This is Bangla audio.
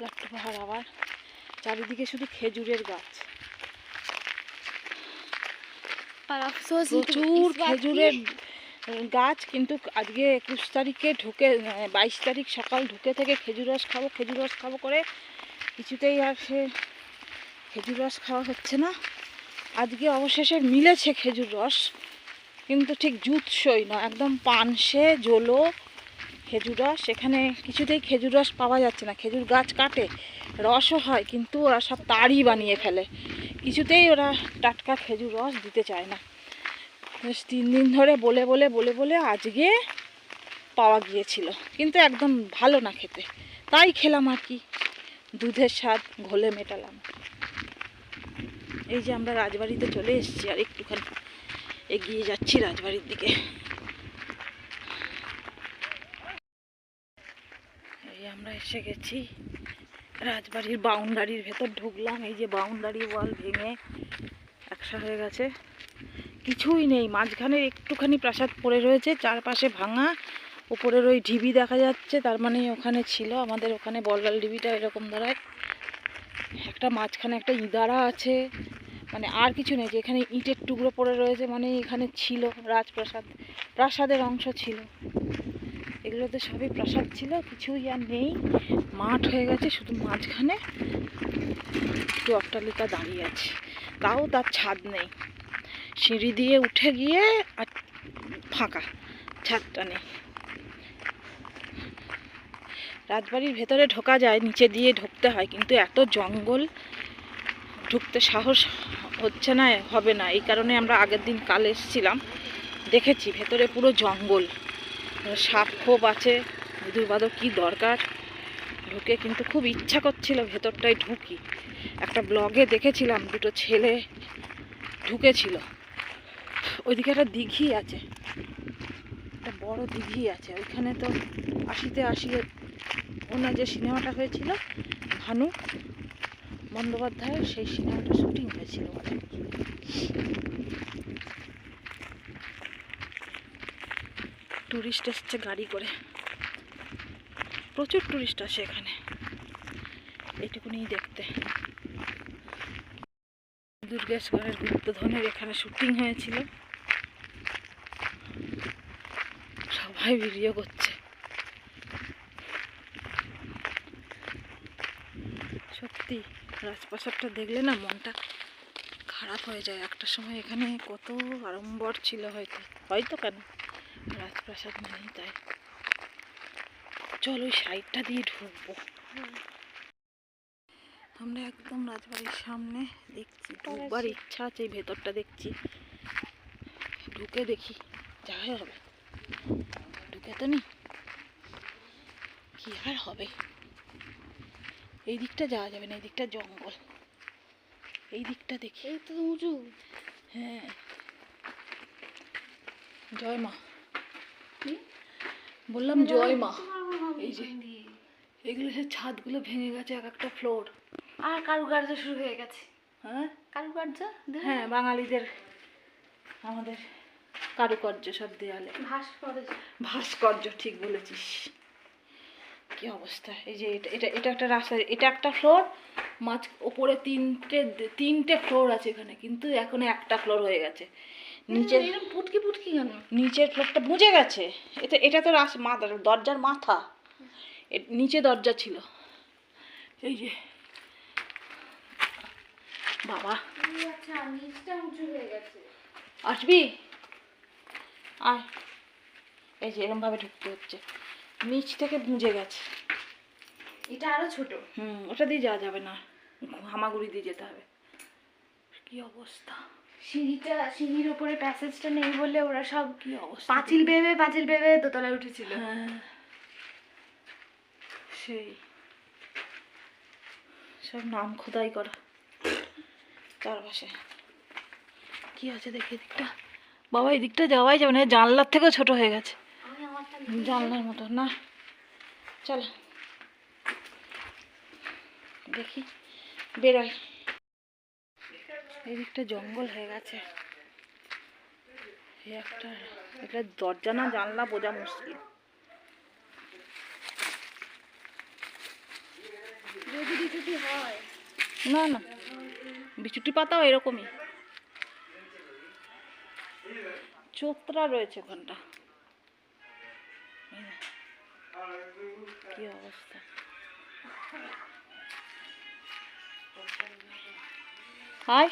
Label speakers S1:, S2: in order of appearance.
S1: লাট্টু পাহাড় আবার চারিদিকে শুধু খেজুরের গাছ, প্রচুর খেজুরের গাছ। কিন্তু আজকে 21 তারিখে ঢুকে 22 তারিখ সকাল ঢুকে থেকে খেজুর রস খাবো করে কিছুতেই আর সে খেজুর রস খাওয়া হচ্ছে না। আজকে অবশেষে মিলেছে খেজুর রস, কিন্তু ঠিক জুৎসই না, একদম পানসে জলো খেজুর রস। এখানে কিছুতেই খেজুর রস পাওয়া যাচ্ছে না। খেজুর গাছ কাটে, রসও হয়, কিন্তু ওরা সব তাড়ি বানিয়ে ফেলে, কিছুতেই ওরা টাটকা খেজুর রস দিতে চায় না। 3 দিন ধরে বলে আজকে পাওয়া গিয়েছিল, কিন্তু একদম ভালো না খেতে, তাই খেলাম আর কি, দুধের স্বাদ ঘোলে মেটালাম। এই যে আমরা রাজবাড়িতে চলে এসেছি, আর একটুখানি এগিয়ে যাচ্ছি রাজবাড়ির দিকে। এই আমরা এসে গেছি রাজবাড়ির বাউন্ডারির ভেতর, ঢুকলাম। এই যে বাউন্ডারি ওয়াল ভেঙে একসা হয়ে গেছে, কিছুই নেই। মাঝখানে একটুখানি প্রাসাদ পড়ে রয়েছে, চারপাশে ভাঙা, উপরের ওই ঢিবি দেখা যাচ্ছে, তার মানে ওখানে ছিল আমাদের ওখানে বলগাল ঢিবিটা এরকম দাঁড়ায়। একটা মাঝখানে একটা ইদারা আছে, মানে আর কিছু নেই। যে এখানে ইটের টুকরো পড়ে রয়েছে, মানে এখানে ছিল রাজপ্রাসাদ, প্রাসাদের অংশ ছিল। এগুলোতে সবই প্রাসাদ ছিল, কিছুই আর নেই, মাঠ হয়ে গেছে। শুধু মাঝখানে একটু অট্টালিকা দাঁড়িয়ে আছে, তাও তার ছাদ নেই। সিঁড়ি দিয়ে উঠে গিয়ে আর ফাঁকা, ছাদটা নেই। রাজবাড়ির ভেতরে ঢোকা যায়, নিচে দিয়ে ঢুকতে হয়, কিন্তু এত জঙ্গল, ঢুকতে সাহস হচ্ছে না, হবে না। এই কারণে আমরা আগের দিন কাল এসেছিলাম, দেখেছি ভেতরে পুরো জঙ্গল, সাপ খোপ আছে, ইঁদুর বাদর কী দরকার ঢুকে। কিন্তু খুব ইচ্ছা করছিল ভেতরটায় ঢুকি। একটা ব্লগে দেখেছিলাম, দুটো ছেলে ঢুকেছিল। ওইদিকে একটা দিঘি আছে, একটা বড় দিঘি আছে ওইখানে। তো আশিতে ওনার যে সিনেমাটা হয়েছিল ভানু বন্দ্যোপাধ্যায়ের, সেই সিনেমাটা শুটিং হয়েছিল। টুরিস্ট এসছে গাড়ি করে, প্রচুর টুরিস্ট আসে এখানে এইটুকুনি দেখতে। দুর্গেশ্বরের গুপ্তধনের এখানে শুটিং হয়েছিল, সবাই ভিডিও করছে। সত্যি রাজপ্রাসাদটা দেখলে না মনটা খারাপ হয়ে যায়। একটা সময় এখানে কত আড়ম্বর ছিল, হয়তো কেন রাজপ্রাসাদ নেই তাই। চল ওই সাইডটা দিয়ে ঢুকবো। আমরা একদম রাজবাড়ির সামনে, দেখছি ঢুকবার ইচ্ছা আছে। এই ভেতরটা দেখছি, ঢুকে দেখি যা হবে। ঢুকে তো নি, কি আর হবে। এই দিকটা যাওয়া যাবে না, এই দিকটা জঙ্গল। এই দিকটা দেখি, এই তো উঁচু। হ্যাঁ, জয় মা, বললাম জয় মা। এই যে এগুলো সে ছাদগুলো ভেঙে গেছে, এক একটা ফ্লোর।
S2: আর কারুকার্য শুরু হয়ে গেছে।
S1: হ্যাঁ,
S2: কারুকার্য,
S1: হ্যাঁ, বাঙালিদের আমাদের কারুকার্য সব দেয়ালে, ভাস্কর্য, ঠিক বলেছিস। কি অবস্থা। এই যে এটা একটা রাস্তা, এটা একটা ফ্লোর, মাঝ ওপরে তিনটে ফ্লোর আছে এখানে, কিন্তু এখন একটা ফ্লোর হয়ে গেছে। নিচে
S2: পুটকি কেন?
S1: নিচের ফ্লোরটা বুঝে গেছে। এটা তো দরজার মাথা, নিচে দরজা ছিল। এই যে বাবা,
S2: আচ্ছা, নিচটা উঁচু হয়ে গেছে।
S1: আসবি আয়। এই যে এরকম ভাবে ঢুকতে হচ্ছে, নিচ থেকে বুঝে গেছে।
S2: এটা আরো ছোট।
S1: ওটা দিয়ে যাওয়া যাবে না, হামাগুড়ি দিয়ে যেতে হবে। কি অবস্থা।
S2: সিঁড়ির উপরে প্যাসেজটা নেই বলে ওরা সব
S1: কি অবস্থা,
S2: পাঁচিল বেবে দোতলায় উঠেছিল।
S1: হ্যাঁ, সেই সব নাম খোদাই করা চারপাশে। কি আছে দেখি এদিকটা। বাবা এদিকটা যাওয়াই যাবে না, জানলার থেকেও ছোট হয়ে গেছে, জানলার মতো না। চল দেখি, বেরোয়। এদিকটা জঙ্গল হয়ে গেছে। এটা দরজা না জানলা বোঝা মুশকিল। না না, বিচুটি পাতাও এরকমই চোতরা রয়েছে ওখানটা। এই না, কি অবস্থা। হাই